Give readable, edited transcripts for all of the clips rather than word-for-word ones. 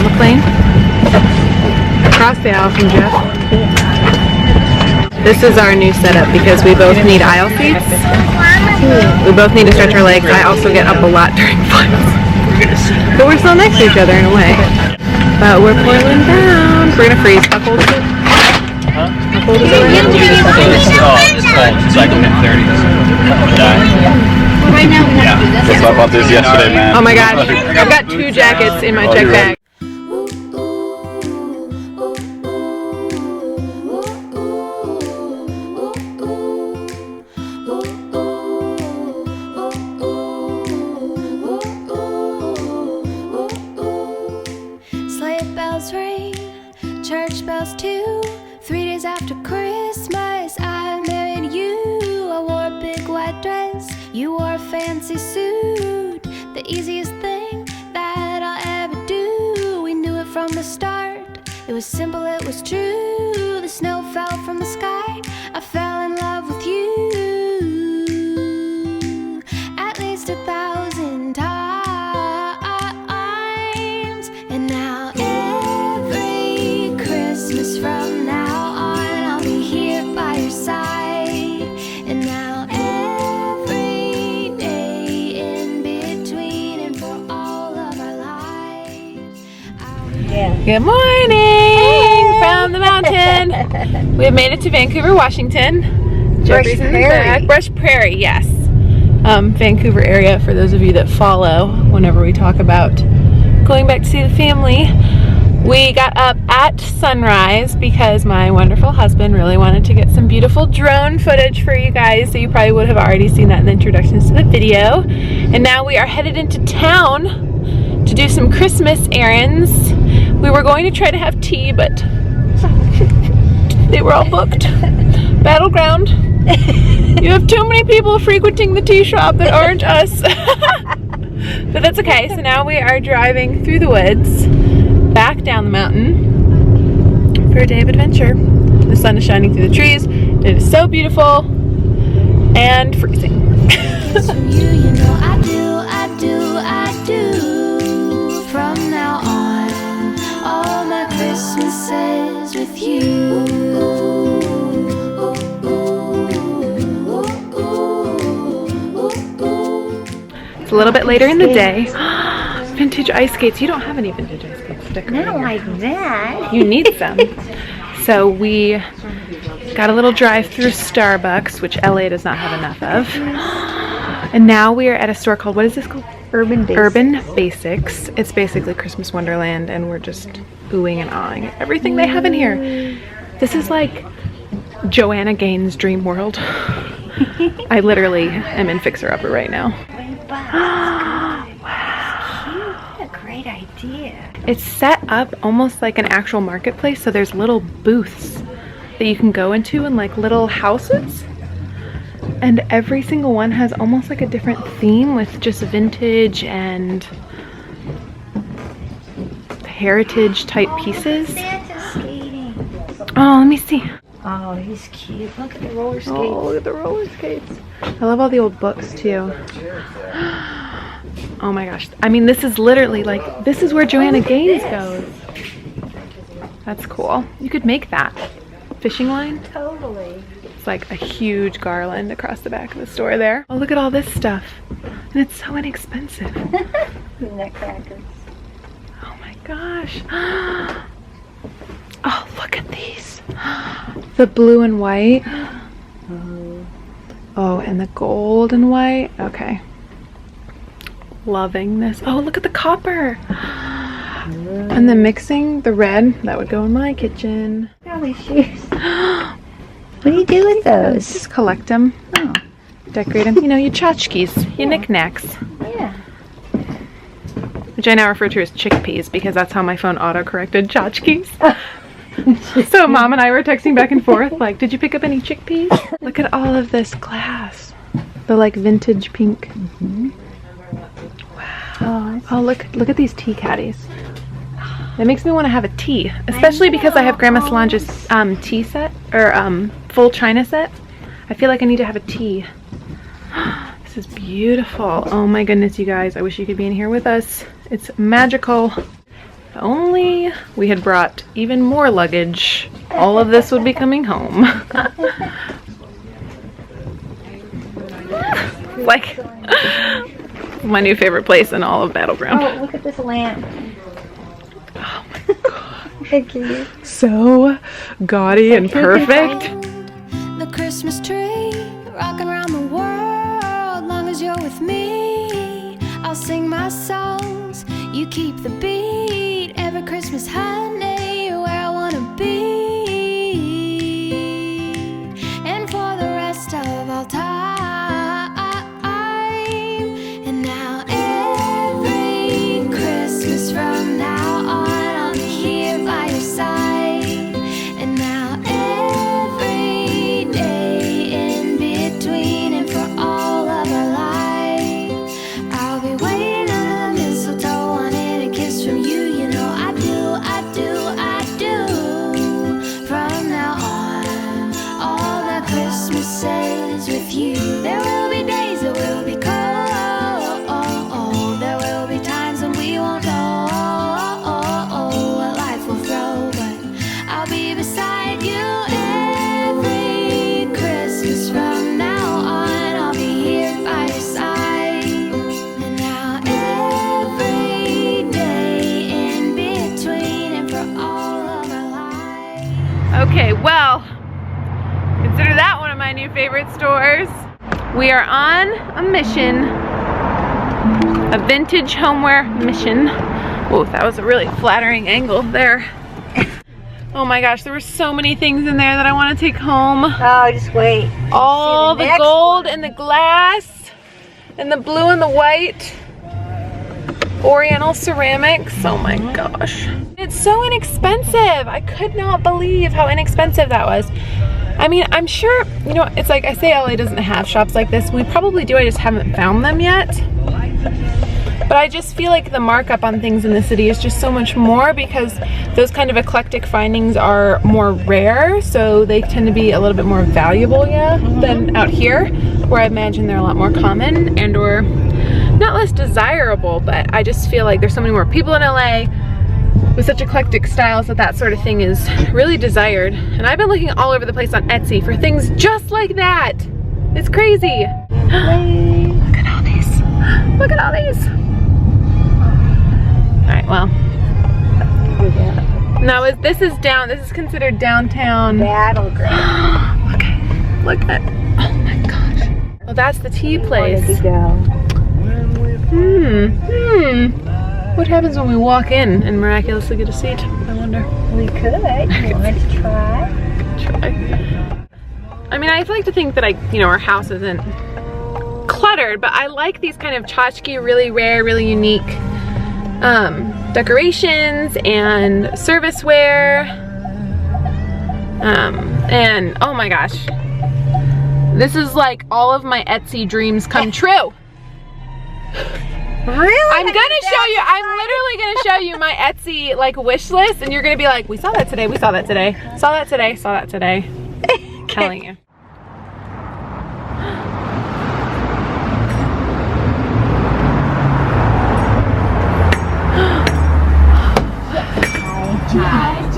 on the plane. Across the aisle from Jeff. This is our new setup because we both need aisle seats. We both need to stretch our legs. I also get up a lot during flights. But we're still next to each other in a way. But we're boiling down. We're gonna freeze. How cold is it? Huh? How cold is it right now? It's cold. It's like mid-30s. I'm gonna die. Right now, Yeah. That's what I bought this yesterday, man. Oh my gosh. I've got 2 jackets in my check bag. Sleigh bells ring, church bells too. 3 days after Christmas, I married you. I wore a big white dress, you wore a fancy suit. The easiest thing that I'll ever do. We knew it from the start. It was simple, it was true. The snow fell from the sky. I fell in love with you. At least 1,000 times. And now every Christmas from now on, I'll be here by your side. And now every day in between, and for all of our lives, Good morning from the mountain. We have made it to Vancouver, Washington. Jeffrey's in the back. Brush Prairie, yes. Vancouver area for those of you that follow whenever we talk about going back to see the family. We got up at sunrise because my wonderful husband really wanted to get some beautiful drone footage for you guys, so you probably would have already seen that in the introductions to the video. And now we are headed into town to do some Christmas errands. We were going to try to have tea, but they were all booked. Battleground. You have too many people frequenting the tea shop that aren't us. But that's okay. So now we are driving through the woods, back down the mountain for a day of adventure. The sun is shining through the trees. It is so beautiful and freezing. from you, you know I do. From now on, all my Christmases with you. It's a little bit later in the day. Vintage ice skates. You don't have any vintage ice skates. Stick right Not here. like that. You need some. So we got a little drive through Starbucks, which LA does not have enough of. And now we are at a store called, what is this called? Urban Basics. Urban Basics. It's basically Christmas Wonderland, and we're just oohing and ahhing at everything they have in here. This is like Joanna Gaines' dream world. I literally am in Fixer Upper right now. Wow. What a great idea. It's set up almost like an actual marketplace, so there's little booths that you can go into in like little houses, and every single one has almost like a different theme with just vintage and heritage type pieces. Santa skating. Oh, let me see. Oh, he's cute. Look at the roller skates. Oh, look at the roller skates. I love all the old books too. Oh my gosh. I mean, this is literally like, this is where Joanna Gaines goes. That's cool. You could make that. Fishing line? Totally. It's like a huge garland across the back of the store there. Oh, look at all this stuff. And it's so inexpensive. Nutcrackers. Oh my gosh. Oh, look at these. The blue and white. Oh, and the gold and white. Okay. Loving this. Oh, look at the copper. And the mixing, the red, that would go in my kitchen. Probably shoes. What do you do with those? Just collect them. Oh, Decorate them. You know, your tchotchkes, your knickknacks. yeah. Which I now refer to as chickpeas because that's how my phone auto-corrected tchotchkes. So Mom and I were texting back and forth like, did you pick up any chickpeas? Look at all of this glass. The like vintage pink. Wow. Oh, look at these tea caddies. That makes me want to have a tea, especially because I have Grandma Solange's tea set, or full china set. I feel like I need to have a tea. This is beautiful. Oh my goodness, you guys. I wish you could be in here with us. It's magical. If only we had brought even more luggage, all of this would be coming home. Like my new favorite place in all of Battleground. Oh, look at this lamp. Oh my god. So So gaudy and perfect. The Christmas tree, rocking around the world. Long as you're with me, I'll sing my songs. You keep the beat. Every Christmas, honey, you're where I wanna be. And for the rest of all time. And now every Christmas from now on, I'll be here by your side. And now every day in between, and for all of our lives, I'll be waiting under the mistletoe, wanting a kiss from you. You know I do, I do, I do. From now on, all that Christmas is with you. There will be days that will be cold. There will be times when we won't know what life will throw, but I'll be beside you every Christmas from now on. I'll be here by your side. And now every day in between, and for all of our lives. Okay, well, consider that one of my new favorite stores. We are on a mission, a vintage homeware mission. Oh, that was a really flattering angle there. Oh my gosh, there were so many things in there that I want to take home. Oh, just wait. All the next gold and the glass and the blue and the white. Oriental ceramics. Oh my gosh. It's so inexpensive. I could not believe how inexpensive that was. I mean, I'm sure, you know, it's like I say LA doesn't have shops like this. We probably do, I just haven't found them yet. But I just feel like the markup on things in the city is just so much more because those kind of eclectic findings are more rare, so they tend to be a little bit more valuable, than out here, where I imagine they're a lot more common and or not less desirable, but I just feel like there's so many more people in LA with such eclectic styles that sort of thing is really desired. And I've been looking all over the place on Etsy for things just like that. It's crazy. Look at all these. Look at all these. All right, well. Now this is considered downtown. Battleground. Okay, look at, oh my gosh. Well, that's the tea place. Where did we go? What happens when we walk in and miraculously get a seat? I wonder. We could. You want to try? Try. I mean, I like to think that our house isn't cluttered, but I like these kind of tchotchke, really rare, really unique decorations and serviceware. And oh my gosh, this is like all of my Etsy dreams come true. Really? I'm literally gonna show you my Etsy like wish list, and you're gonna be like, we saw that today, we saw that today, saw that today, saw that today. Okay. Telling you.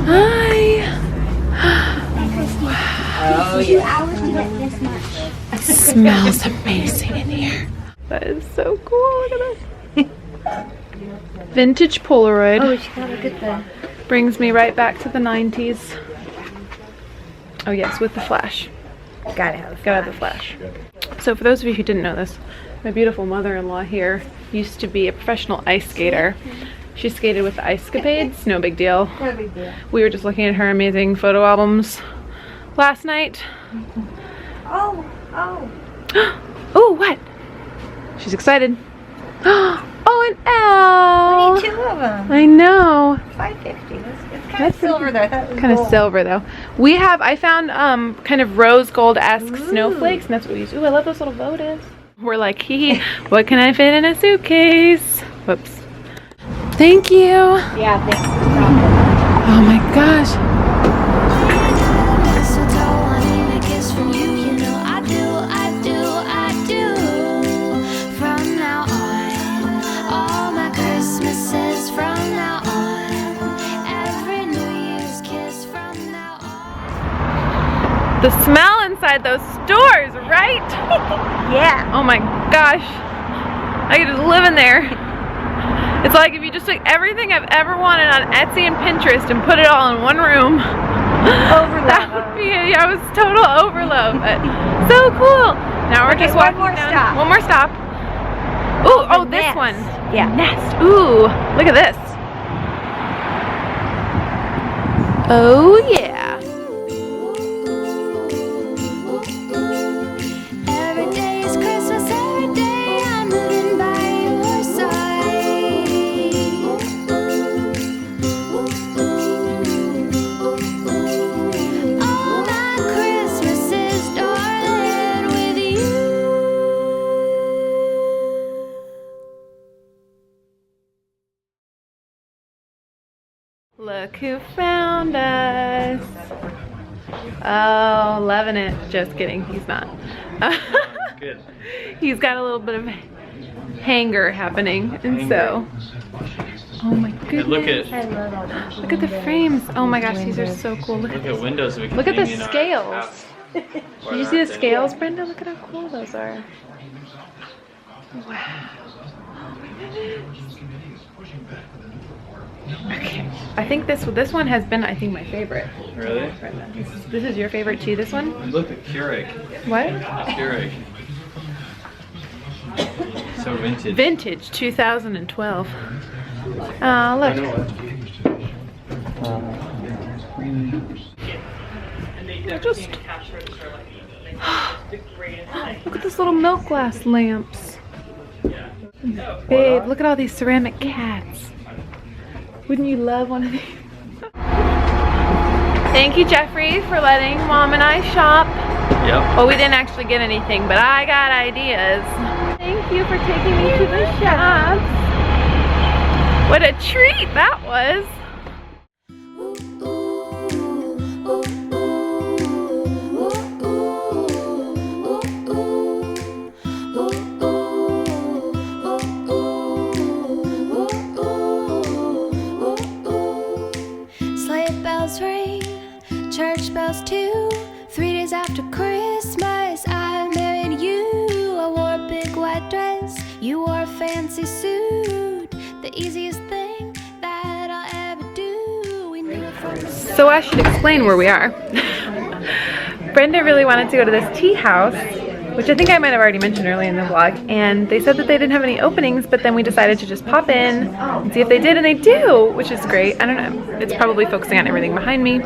Hi. Oh, yeah. 2 hours to get this much. It smells amazing in here. That is so cool. Look at this. Vintage Polaroid. Oh, she gotta get the. Brings me right back to the 90s. Oh yes, with the flash. Gotta have. Gotta have the flash. So for those of you who didn't know this, my beautiful mother-in-law here used to be a professional ice skater. She skated with the Ice Capades, no big deal. No big deal. We were just looking at her amazing photo albums last night. Oh, oh. Oh, what? She's excited. Oh, an L. We need 2 of them. I know. $5.50. It's kind of silver though. I thought it was Kind of gold. silver though. I found kind of rose gold-esque snowflakes, and that's what we use. Ooh, I love those little bodas. We're like, hee, what can I fit in a suitcase? Whoops. Thank you. Yeah, thanks for stopping. Oh my gosh. Mistletoe, wanting a kiss from you. You know I do, I do, I do. From now on, all my Christmases from now on, The smell inside those stores, right? Yeah. Oh my gosh. I could just live in there. It's like if you just took everything I've ever wanted on Etsy and Pinterest and put it all in one room. Overload. That would be it. Yeah, it was total overload, but so cool. Now we're just walking down. Stop. One more stop. Ooh, oh, this nest. one. Yeah. Nest. Ooh, look at this. Oh yeah. Every day is Christmas, every day I'm living by your side. All my Christmases, darling, with you. Look who found us. Oh, loving it. Just kidding, he's not. Good. He's got a little bit of hanger happening, and so. Oh my goodness. And look at Look at the frames. Oh my gosh, these are so cool. Look look at windows. We can Look at the hang in our scales. house. Did you see the scales, Brenda? Look at how cool those are. Wow. Oh my goodness. Okay, I think this one has been, I think, my favorite. Really? Brenda, this is your favorite too, this one? Look at Keurig. What? Keurig. So vintage. Vintage 2012. Oh, look. They're just... Look at this little milk glass lamps. Babe, look at all these ceramic cats. Wouldn't you love one of these? Thank you, Jeffrey, for letting Mom and I shop. Yep. Well, we didn't actually get anything, but I got ideas. Thank you for taking me to the shops. What a treat that was. Sleigh bells ring, church bells too. 3 days after Christmas, I married you. I wore a big white dress, you wore a fancy suit. The easiest thing that I'll ever do. We knew it from the start. So I should explain where we are. Brenda really wanted to go to this tea house, which I think I might have already mentioned earlier in the vlog, and they said that they didn't have any openings, but then we decided to just pop in and see if they did, and they do, which is great. I don't know, it's probably focusing on everything behind me.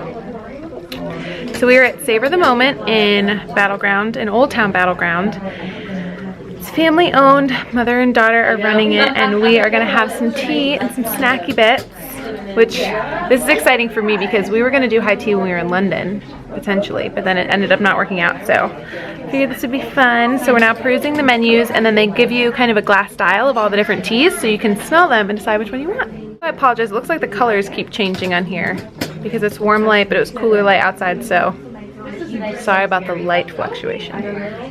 So we are at Savor the Moment in Battleground, in Old Town Battleground. It's family owned, mother and daughter are running it, and we are gonna have some tea and some snacky bits, which this is exciting for me because we were gonna do high tea when we were in London, potentially, but then it ended up not working out, so I figured this would be fun. So we're now perusing the menus, and then they give you kind of a glass dial of all the different teas so you can smell them and decide which one you want. I apologize, it looks like the colors keep changing on here because it's warm light, but it was cooler light outside, so sorry about the light fluctuation.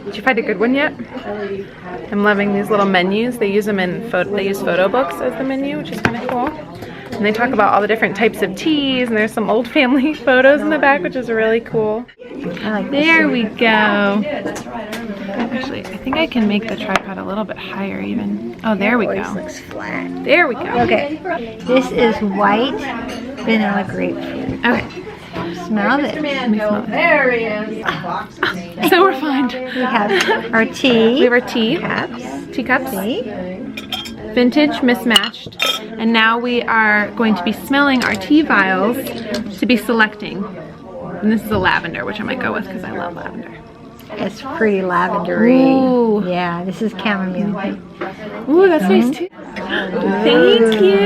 Did you find a good one yet? I'm loving these little menus. They use them in they use photo books as the menu, which is kind of cool. And they talk about all the different types of teas, and there's some old family photos in the back, which is really cool. There we go. Actually, I think I can make the tripod a little bit higher even. Oh, there we go. Always looks flat. There we go. Okay, this is white vanilla grapefruit. Okay. Smell it. There he is. So we're fine. We have our tea. We have our tea. Cups. Teacups. See? Vintage mismatched. And now we are going to be smelling our tea vials to be selecting. And this is a lavender, which I might go with because I love lavender. It's pretty lavendery. Ooh. Yeah, this is chamomile. Ooh, that's nice too. Thank you.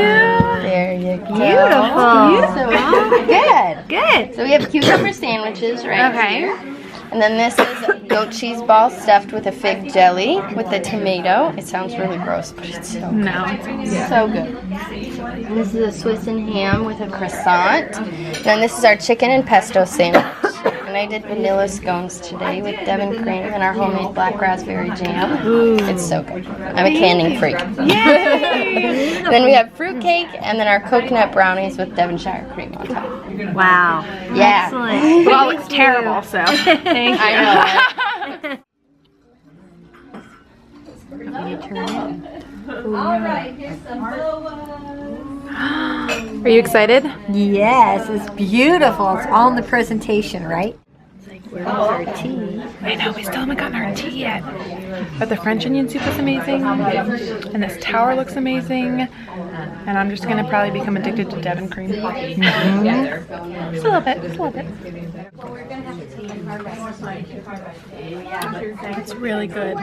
There you go. Beautiful. Good. Good. So we have cucumber sandwiches right Okay. here. And then this is goat cheese ball stuffed with a fig jelly with a tomato. It sounds really gross, but it's so good. No. So good. And this is a Swiss and ham with a croissant. And then this is our chicken and pesto sandwich And I did vanilla scones today with Devon cream and our homemade black raspberry jam. It's so good. I'm a canning freak. Then we have fruit cake and then our coconut brownies with Devonshire cream on top. Wow. Yeah. Excellent. Well, it's terrible, so thank you. I know. Are you excited? Yes, it's beautiful. It's all in the presentation, right? Where's our tea? I know, we still haven't gotten our tea yet. But the French onion soup is amazing, and this tower looks amazing, and I'm just gonna probably become addicted to Devon cream. Just a little bit, just a little bit. It's really good.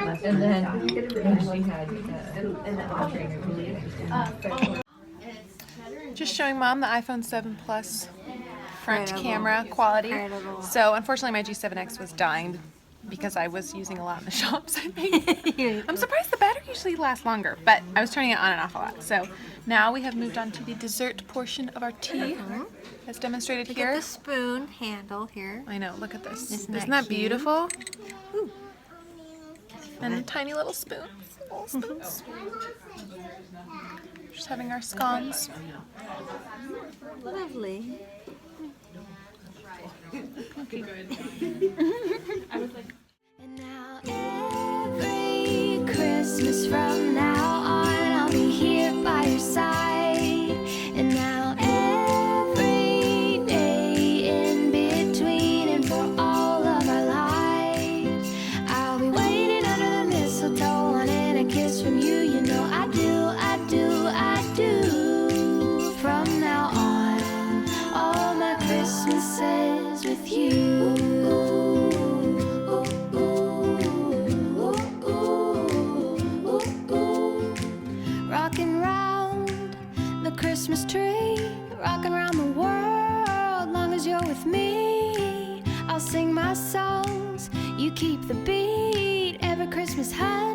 Just showing Mom the iPhone 7 Plus front camera quality. So unfortunately my G7X was dying because I was using a lot in the shops, I think. I'm surprised the battery usually lasts longer, but I was turning it on and off a lot. So now we have moved on to the dessert portion of our tea, as demonstrated here. The spoon handle here. I know, look at this. Isn't Isn't that that beautiful? Ooh. And tiny little spoons. Little spoons. Just having our scones. Lovely. And now every Christmas from now on, I'll be here by your side. And now every day in between and for all of our lives, I'll be waiting under the mistletoe, wanting a kiss from you. You know I do, I do, I do. From now on, all my Christmases with you. Rocking round the Christmas tree, rocking round the world, long as you're with me. I'll sing my songs, you keep the beat, every Christmas high.